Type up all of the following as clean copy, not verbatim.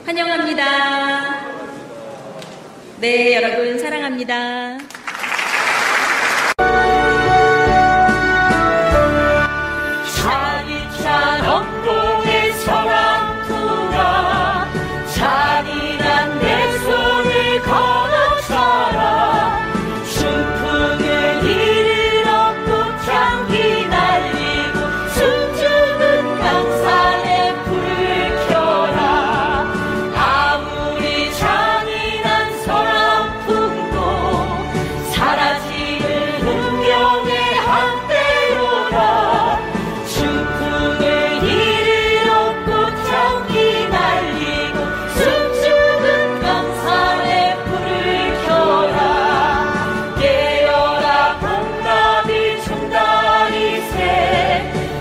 환영합니다. 네, 여러분 사랑합니다. 자기처럼 동의 서랑투가 잔인한 내 손을 걸어쳐라. 순풍을 이르렀고 장기 날리고 숨죽은 강산에 불을 켜라. 아무리 잔인한 서랑풍도 사라지는 운명의 한때로라. 순풍을 이르렀고 장기 날리고 숨죽은 강산에 불을 켜라. 깨어라 봄나비 총다리새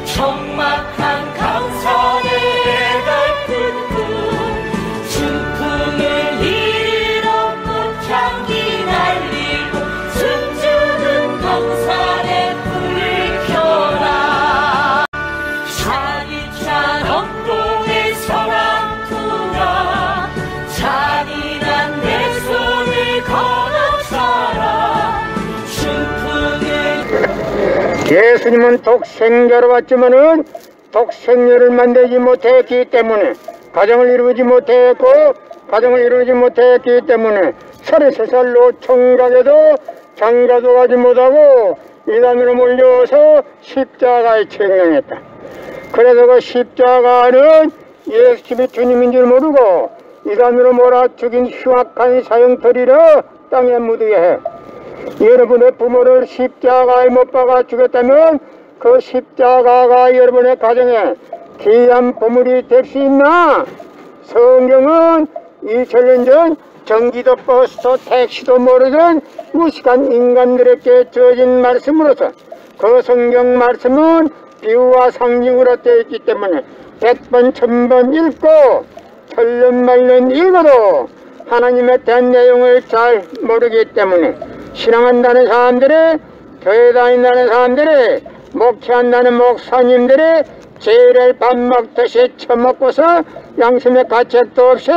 적막한 강산에 달픈 꿈. 순풍을 이르렀고 장기 날리고 숨죽은 강산에 불을 켜라. 자기처럼 동의 서랑투가 잔인한 내 손을 걸어쳐라. 순풍을 예수님은 독생자로 왔지만은 독생녀를 만들지 못했기 때문에 가정을 이루지 못했고 가정을 이루지 못했기 때문에 33살로 총각에도 장가도 가지 못하고 이단으로 몰려서 십자가에 책령했다. 그래서 그 십자가는 예수님이 주님인 줄 모르고 이단으로 몰아 죽인 흉악한 사형터리로 땅에 묻게 해. 여러분의 부모를 십자가에 못 박아 죽였다면 그 십자가가 여러분의 가정에 귀한 보물이 될 수 있나? 성경은 2000년 전 전기도 버스도 택시도 모르던 무식한 인간들에게 주어진 말씀으로서 그 성경 말씀은 비유와 상징으로 되어 있기 때문에 100번 1000번 읽고 틀린 말론 읽어도 하나님에 대한 내용을 잘 모르기 때문에 신앙한다는 사람들이, 교회 다닌다는 사람들이, 목회한다는 목사님들이 죄를 밥 먹듯이 처먹고서 양심의 가책도 없이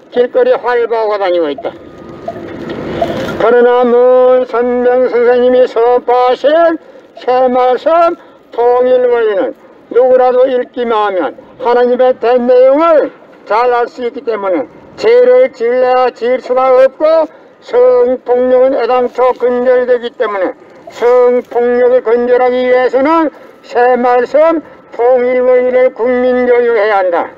길거리 활보하고 다니고 있다. 그러나 먼 선명 선생님이 선포하신 새 말씀 통일원리는 누구라도 읽기만 하면 하나님의 된 내용을 잘 알 수 있기 때문에 죄를 지을래야 지을 수가 없고 성폭력은 애당초 근절되기 때문에 성폭력을 근절하기 위해서는 새 말씀 통일원리를 국민교육해야 한다.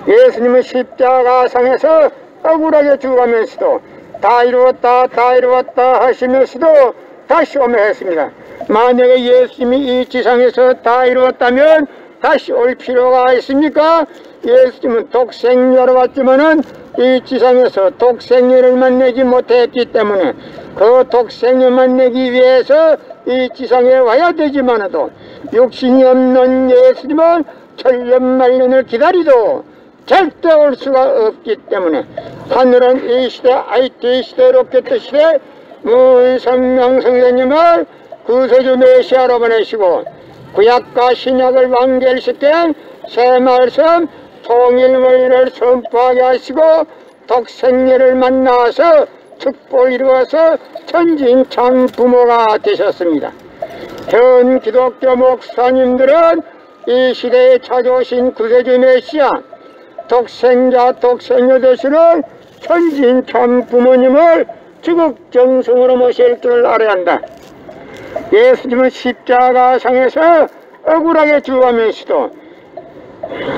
예수님은 십자가상에서 억울하게 죽어가면서도 다 이루었다 다 이루었다 하시면서도 다시 오며 했습니다. 만약에 예수님이 이 지상에서 다 이루었다면 다시 올 필요가 있습니까? 예수님은 독생녀로 왔지만은 이 지상에서 독생녀를 만나지 못했기 때문에 그 독생녀 만나기 위해서 이 지상에 와야 되지만도 육신이 없는 예수님은 천년만년을 기다리도 절대 올 수가 없기 때문에 하늘은 이 시대 IT 시대 로켓 시대 문선명 선생님을 구세주 메시아로 보내시고 구약과 신약을 완결시킨 새 말씀 통일원리를 선포하게 하시고 독생녀를 만나서 축복을 이루어서 천진참 부모가 되셨습니다. 현 기독교 목사님들은 이 시대에 찾아오신 구세주 메시아 독생자 독생녀 되시는 천진참 부모님을 지극정성으로 모실 줄 알아야 한다. 예수님은 십자가상에서 억울하게 죽어가면서도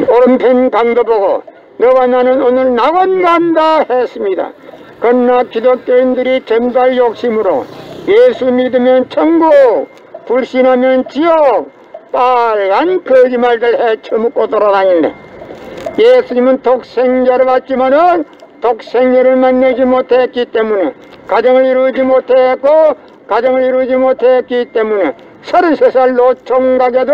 오른편 강도 보고 너와 나는 오늘 낙원 간다 했습니다. 그러나 기독교인들이 쟁발 욕심으로 예수 믿으면 천국, 불신하면 지옥, 빨간 거짓말들 헤쳐먹고 돌아다니네. 예수님은 독생자로 왔지만은 독생녀를 만나지 못했기 때문에 가정을 이루지 못했고 가정을 이루지 못했기 때문에 33살로 총각에도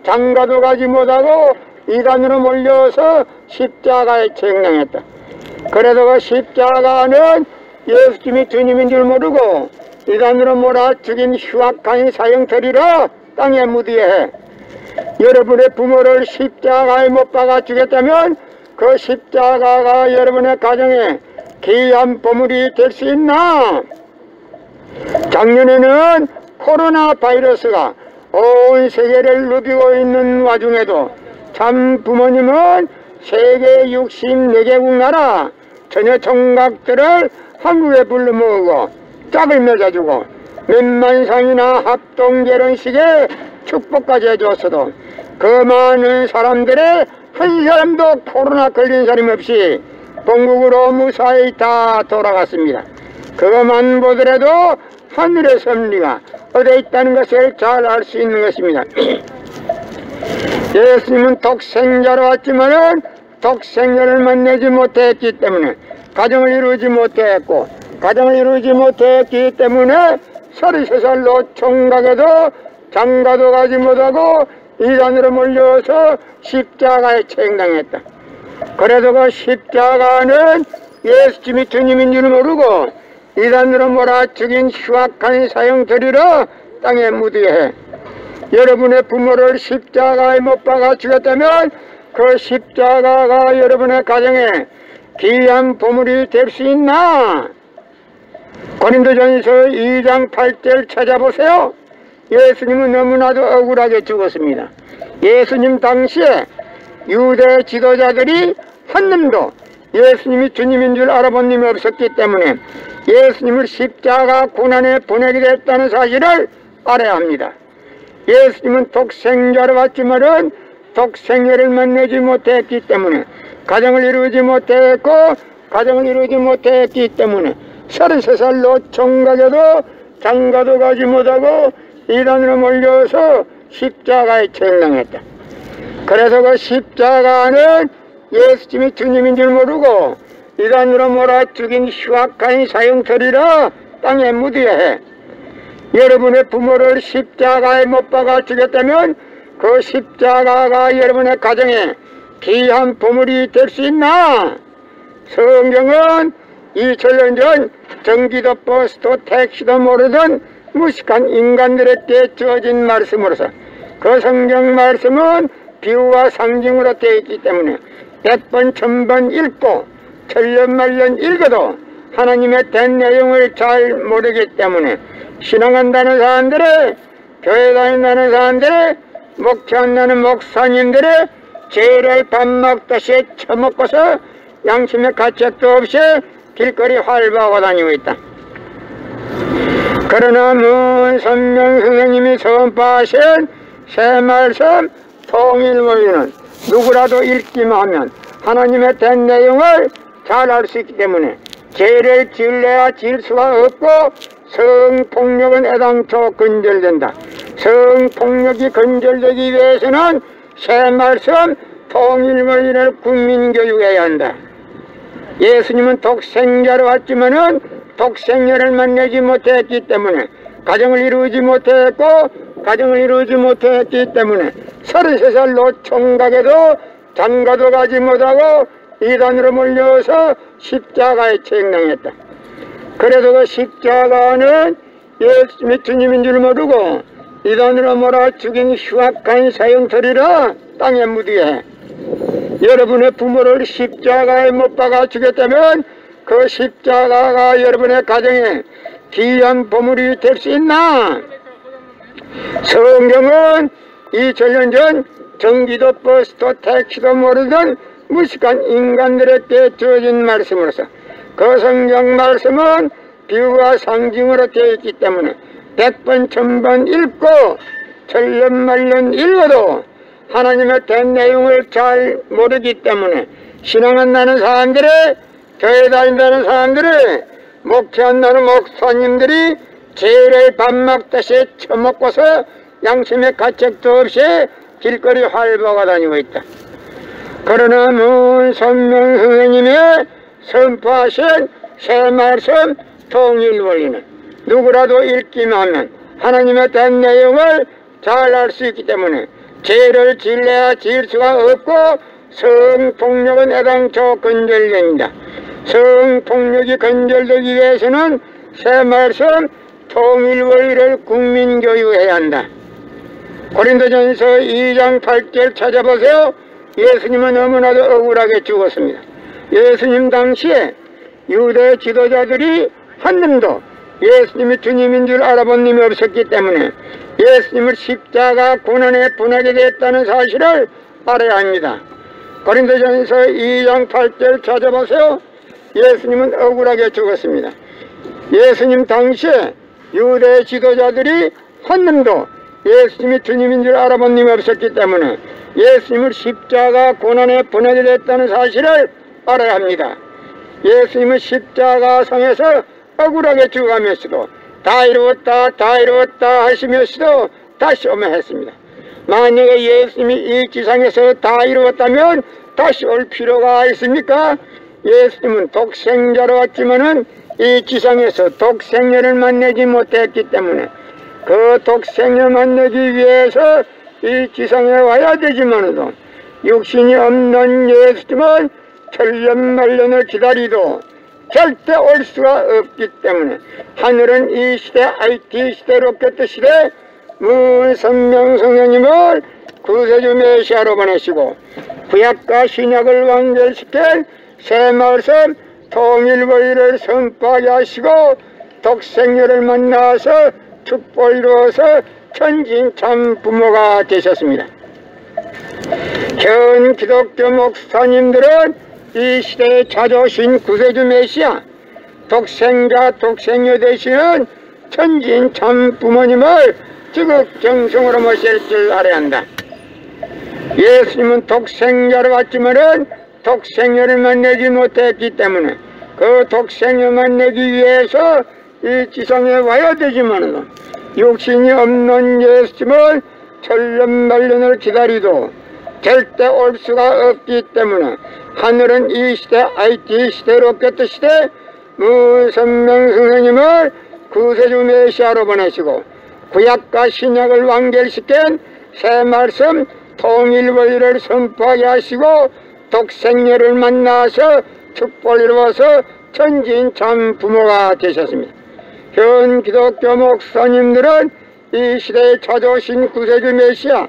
장가도 가지 못하고 이단으로 몰려서 십자가에 책령했다. 그래도 그 십자가는 예수님이 주님인 줄 모르고 이단으로 몰아 죽인 흉악한 사형터리로 땅에 묻게 해. 여러분의 부모를 십자가에 못 박아 죽였다면 그 십자가가 여러분의 가정에 귀한 보물이 될 수 있나? 작년에는 코로나 바이러스가 온 세계를 누비고 있는 와중에도 참 부모님은 세계 64개국 나라 전혀 총각들을 한국에 불러 모으고 짝을 맺어주고 몇만상이나 합동 결혼식에 축복까지 해줬어도 그 많은 사람들의 한 사람도 코로나 걸린 사람 없이 본국으로 무사히 다 돌아갔습니다. 그것만 보더라도 하늘의 섭리가 어디에 있다는 것을 잘 알 수 있는 것입니다. 예수님은 독생자로 왔지만은 독생자를 만나지 못했기 때문에 가정을 이루지 못했고, 가정을 이루지 못했기 때문에 33살로 총각에도 장가도 가지 못하고 이단으로 몰려서 십자가에 책당했다. 그래도 그 십자가는 예수님이 주님인 줄 모르고 이단으로 몰아 죽인 흉악한 사형들이라 땅에 묻어야 해. 여러분의 부모를 십자가에 못 박아 죽였다면 그 십자가가 여러분의 가정에 귀한 보물이 될 수 있나? 고린도전서 2장 8절 찾아보세요. 예수님은 너무나도 억울하게 죽었습니다. 예수님 당시에 유대 지도자들이 한 놈도 예수님이 주님인 줄 알아본 놈이 없었기 때문에 예수님을 십자가 고난에 보내게 됐다는 사실을 알아야 합니다. 예수님은 독생자로 왔지만은 독생자를 만나지 못했기 때문에 가정을 이루지 못했고, 가정을 이루지 못했기 때문에 33살로 총각에도 장가도 가지 못하고 이단으로 몰려서 십자가에 책당했다. 그래서 그 십자가는 예수님이 주님인 줄 모르고 이단으로 몰아 죽인 흉악한 사형터리라 땅에 묻어야 해. 여러분의 부모를 십자가에 못 박아 죽였다면 그 십자가가 여러분의 가정에 귀한 보물이 될 수 있나? 성경은 2000년 전 전기도 버스도 택시도 모르던 무식한 인간들에게 주어진 말씀으로서 그 성경 말씀은 비유와 상징으로 되어 있기 때문에 100번 1000번 읽고 천년만년 읽어도 하나님의 된 내용을 잘 모르기 때문에 신앙한다는 사람들의, 교회 다닌다는 사람들의, 목회한다는 목사님들의 죄를 밥 먹듯이 처먹고서 양심의 가책도 없이 길거리 활보하고 다니고 있다. 그러나 문 선명 선생님이 선포하신 새 말씀 통일원리는 누구라도 읽기만 하면 하나님의 된 내용을 잘 알 수 있기 때문에 죄를 지을래야 지을 수가 없고 성폭력은 애당초 근절된다. 성폭력이 근절되기 위해서는 새 말씀 통일원리를 국민교육해야 한다. 예수님은 독생자로 왔지만은 독생자를 만나지 못했기 때문에 가정을 이루지 못했고, 가정을 이루지 못했기 때문에 33살로 총각에도 장가도 가지 못하고 이단으로 몰려서 십자가에 책당했다. 그래도 그 십자가는 예수님이 주님인 줄 모르고 이단으로 몰아 죽인 흉악한 사형터리라 땅에 묻어야 해. 여러분의 부모를 십자가에 못 박아 죽였다면 그 십자가가 여러분의 가정에 귀한 보물이 될 수 있나? 성경은 2000년 전 전기도 버스도 택시도 모르던 무식한 인간들에게 주어진 말씀으로서 그 성경 말씀은 비유와 상징으로 되어 있기 때문에 100번 1000번 읽고 천년만년 읽어도 하나님의 된 내용을 잘 모르기 때문에 신앙한다는 사람들의, 교회 다닌다는 사람들의, 목회한다는 목사님들이 죄를 밥 먹듯이 처먹고서 양심의 가책도 없이 길거리 활보가 다니고 있다. 그러나 문 선명 선생님의 선포하신 새 말씀 통일원리는 누구라도 읽기만 하면 하나님의 된 내용을 잘 알 수 있기 때문에 죄를 지을래야 지을 수가 없고 성폭력은 애당초 근절됩니다. 성폭력이 근절되기 위해서는 새 말씀 통일원리를 국민교육해야 한다. 고린도전서 2장 8절 찾아보세요. 예수님은 너무나도 억울하게 죽었습니다. 예수님 당시에 유대 지도자들이 한 놈도 예수님이 주님인 줄 알아본 놈이 없었기 때문에 예수님을 십자가 고난에 분하게 됐다는 사실을 알아야 합니다. 고린도전서 2장 8절 찾아보세요. 예수님은 억울하게 죽었습니다. 예수님 당시에 유대 지도자들이 한 놈도 예수님이 주님인 줄 알아본 놈이 없었기 때문에 예수님을 십자가 고난에 분하게 됐다는 사실을 알아야 합니다. 예수님은 십자가상에서 억울하게 죽어가면서도 다 이루었다 다 이루었다 하시면서도 다시 오면 했습니다. 만약에 예수님이 이 지상에서 다 이루었다면 다시 올 필요가 있습니까? 예수님은 독생자로 왔지만은 이 지상에서 독생녀를 만나지 못했기 때문에 그 독생녀 만나기 위해서 이 지상에 와야 되지만도 육신이 없는 예수님은 천년만년을 기다리도 절대 올 수가 없기 때문에 하늘은 이 시대 IT 시대 로켓 시대 무선명 성령님을 구세주 메시아로 보내시고 구약과 신약을 완결시킨 새 말씀 통일원리를 선포하게 하시고 독생녀를 만나서 축복을 이루어서 천진 참 부모가 되셨습니다. 현 기독교 목사님들은 이 시대에 찾아오신 구세주 메시아 독생자 독생녀 되시는 천진 참 부모님을 지극정성으로 모실 줄 알아야 한다. 예수님은 독생자로 왔지만은 독생녀를 만나지 못했기 때문에 그 독생녀 만나기 위해서 이 지상에 와야 되지만은 육신이 없는 예수님을 천년만년을 기다리도 절대 올 수가 없기 때문에 하늘은 이 시대 IT 시대 로켓 시대 무선명 선생님을 구세주 메시아로 보내시고 구약과 신약을 완결시킨 새 말씀 통일원리를 선포하게 하시고 독생녀를 만나서 축복을 이루어서 천진 참 부모가 되셨습니다. 현 기독교 목사님들은 이 시대에 찾아오신 구세주 메시아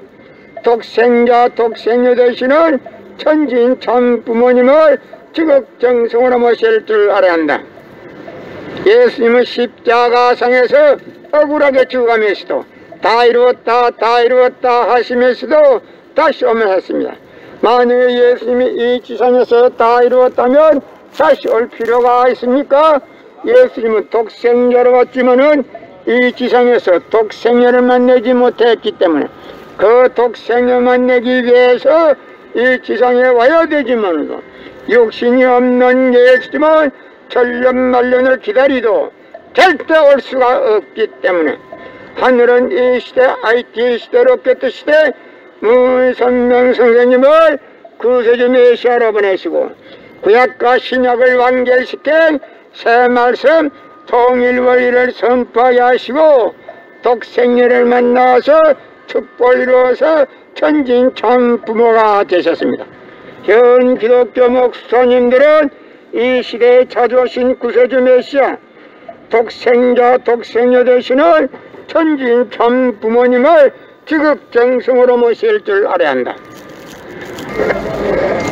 독생자 독생녀 되시는 천진 참 부모님을 지극정성으로 모실 줄 알아야 한다. 예수님은 십자가상에서 억울하게 죽어가면서도 다 이루었다 다 이루었다 하시면서도 다시 오면 했습니다. 만약에 예수님이 이 지상에서 다 이루었다면 다시 올 필요가 있습니까? 예수님은 독생자로 왔지만은 이 지상에서 독생녀를 만나지 못했기 때문에 그 독생녀 만나기 위해서 이 지상에 와야 되지만은 육신이 없는 예수님은 천년만년을 기다리도 절대 올 수가 없기 때문에 하늘은 이 시대 IT 시대 로켓 시대 무선명 선생님을 구세주 메시아로 보내시고 구약과 신약을 완결시킨 새 말씀 통일원리를 선포하게 하시고 독생녀를 만나서 축복을 이루어서 천진 참 부모가 되셨습니다. 현 기독교 목사님들은 이 시대에 찾아오신 구세주 메시아 독생자 독생녀 되시는 천진 참 부모님을 지극정성으로 모실 줄 알아야 한다.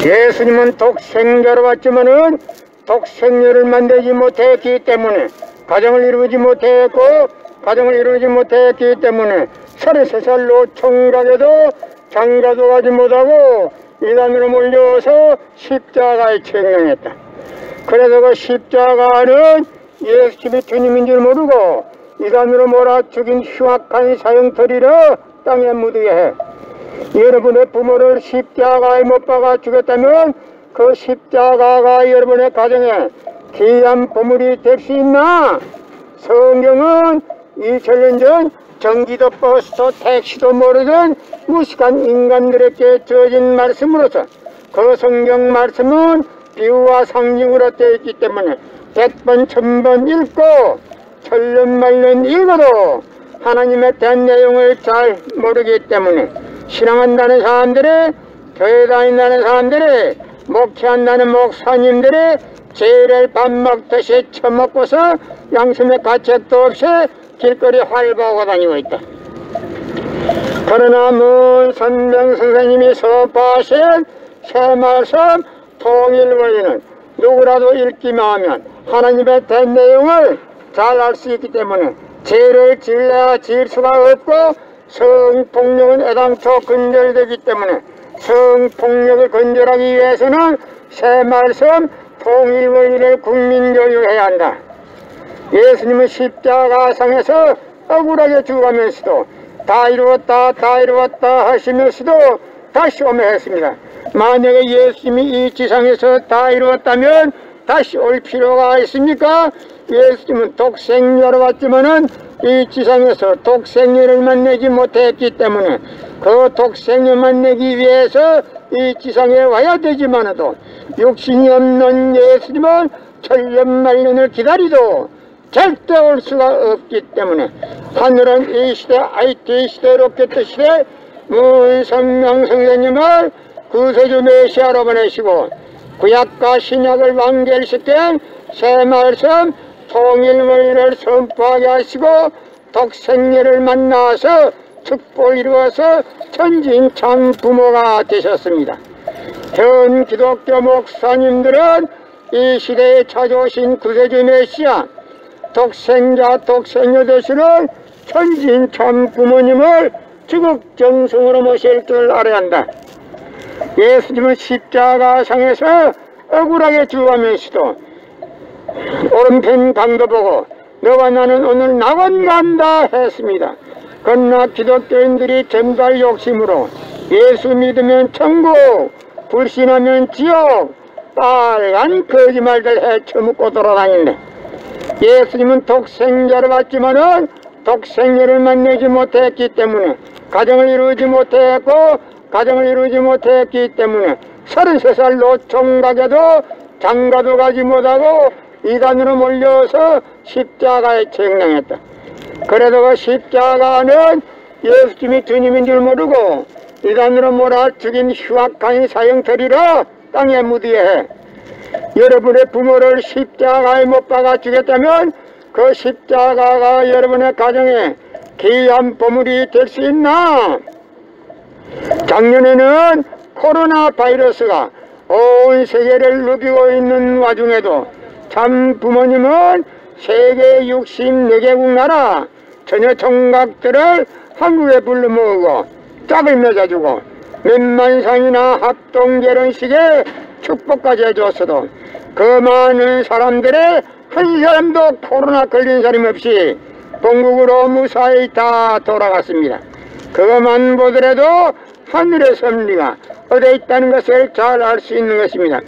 예수님은 독생자로 왔지만은 독생녀를 만들지 못했기 때문에 가정을 이루지 못했고 가정을 이루지 못했기 때문에 33살로 총각에도 장가도 가지 못하고 이단으로 몰려서 십자가에 처형했다. 그래서 그 십자가는 예수님이 주님인 줄 모르고 이단으로 몰아 죽인 흉악한 사형터리로 땅에 묻게 해. 여러분의 부모를 십자가에 못 박아 죽였다면 그 십자가가 여러분의 가정에 귀한 보물이 될 수 있나? 성경은 2000년 전 전기도 버스도 택시도 모르던 무식한 인간들에게 주어진 말씀으로서 그 성경 말씀은 비유와 상징으로 되어 있기 때문에 100번 1000번 읽고 천년만년 읽어도 하나님에 대한 내용을 잘 모르기 때문에 신앙한다는 사람들이 교회 다닌다는 사람들이 목회한다는 목사님들이 죄를 밥 먹듯이 처먹고서 양심의 가책도 없이 길거리 활보하고 다니고 있다. 그러나 무선명 선생님이 선포하신 새말씀 통일원리는 누구라도 읽기만 하면 하나님의 된 내용을 잘 알 수 있기 때문에 죄를 지을래야 지을 수가 없고 성폭력은 애당초 근절되기 때문에 성폭력을 근절하기 위해서는 새말씀 통일원리를 국민교육해야 한다. 예수님은 십자가상에서 억울하게 죽어가면서도 다 이루었다 다 이루었다 하시면서도 다시 오며 했습니다. 만약에 예수님이 이 지상에서 다 이루었다면 다시 올 필요가 있습니까? 예수님은 독생자로 왔지만은 이 지상에서 독생녀를 만나지 못했기 때문에 그 독생녀 만나기 위해서 이 지상에 와야 되지만도 육신이 없는 예수님은 천년만년을 기다리도 절대 올 수가 없기 때문에 하늘은 이 시대 IT 시대 로켓 시대 문성명 선생님을 구세주 메시아로 보내시고 구약과 신약을 완결시킨 새말씀 통일원리를 선포하게 하시고 독생녀를 만나서 축복을 이루어서 천진 참 부모가 되셨습니다. 현 기독교 목사님들은 이 시대에 찾아오신 구세주 메시아 독생자 독생녀 되시는 천진 참 부모님을 지극정성으로 모실 줄 알아야 한다. 예수님은 십자가상에서 억울하게 죽어가면서도 오른편 강도 보고 너와 나는 오늘 낙원 간다 했습니다. 그러나 기독교인들이 전발 욕심으로 예수 믿으면 천국, 불신하면 지옥, 빨간 거짓말들 헤쳐먹고 돌아다니네. 예수님은 독생자를 받지만은 독생녀를 만나지 못했기 때문에 가정을 이루지 못했고 가정을 이루지 못했기 때문에 33살 노총각에도 장가도 가지 못하고 이단으로 몰려서 십자가에 책망했다. 그래도 그 십자가는 예수님이 주님인 줄 모르고 이단으로 몰아 죽인 흉악한 사형터리로 땅에 묻어야 여러분의 부모를 십자가에 못 박아 죽였다면 그 십자가가 여러분의 가정에 귀한 보물이 될 수 있나? 작년에는 코로나 바이러스가 온 세계를 누비고 있는 와중에도 참 부모님은 세계 64개국 나라 전혀 총각들을 한국에 불러 모으고 짝을 맺어주고 몇만상이나 합동결혼식에 축복까지 해줬어도 그 많은 사람들의 한 사람도 코로나 걸린 사람 없이 본국으로 무사히 다 돌아갔습니다. 그것만 보더라도 하늘의 섭리가 어디에 있다는 것을 잘 알 수 있는 것입니다.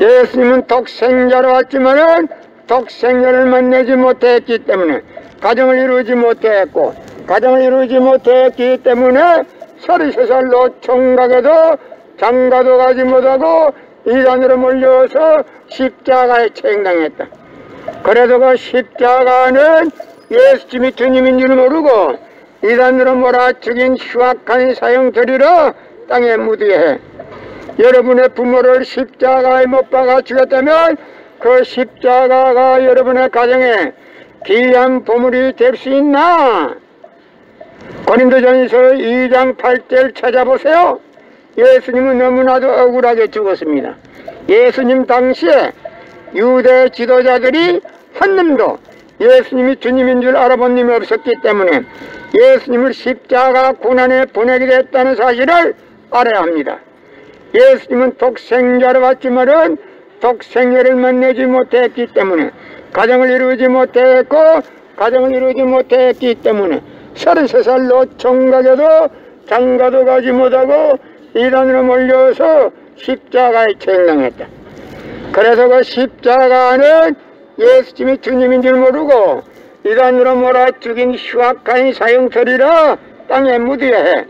예수님은 독생자로 왔지만은 독생녀를 만나지 못했기 때문에 가정을 이루지 못했고 가정을 이루지 못했기 때문에 33살 노총각에도 장가도 가지 못하고 이단으로 몰려서 십자가에 책당했다. 그래도 그 십자가는 예수님이 주님인 줄 모르고 이단으로 몰아 죽인 흉악한 사형터리로 땅에 묻어야 해. 여러분의 부모를 십자가에 못 박아 죽였다면 그 십자가가 여러분의 가정에 귀한 보물이 될 수 있나? 고린도전서 2장 8절 찾아보세요. 예수님은 너무나도 억울하게 죽었습니다. 예수님 당시에 유대 지도자들이 한 놈도 예수님이 주님인 줄 알아본 놈이 없었기 때문에 예수님을 십자가 고난에 보내게 됐다는 사실을 알아야 합니다. 예수님은 독생자로 왔지만은 독생녀를 만나지 못했기 때문에 가정을 이루지 못했고 가정을 이루지 못했기 때문에 33살 노총각에도 장가도 가지 못하고 이단으로 몰려서 십자가에 책망했다. 그래서 그 십자가는 예수님이 주님인 줄 모르고 이단으로 몰아 죽인 흉악한 사형터리라 땅에 묻어야 해.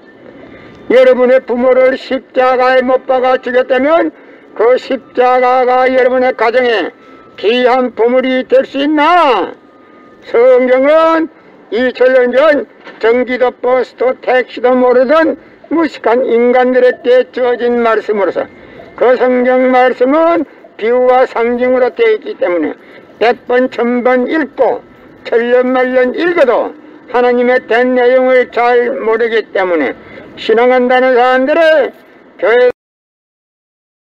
여러분의 부모를 십자가에 못 박아 죽였다면 그 십자가가 여러분의 가정에 귀한 보물이 될 수 있나? 성경은 2000년 전 전기도 버스도 택시도 모르던 무식한 인간들에게 주어진 말씀으로서 그 성경 말씀은 비유와 상징으로 되어 있기 때문에 100번 1000번 읽고 천년만년 읽어도 하나님의 된 내용을 잘 모르기 때문에 신앙한다는 사람들의 교회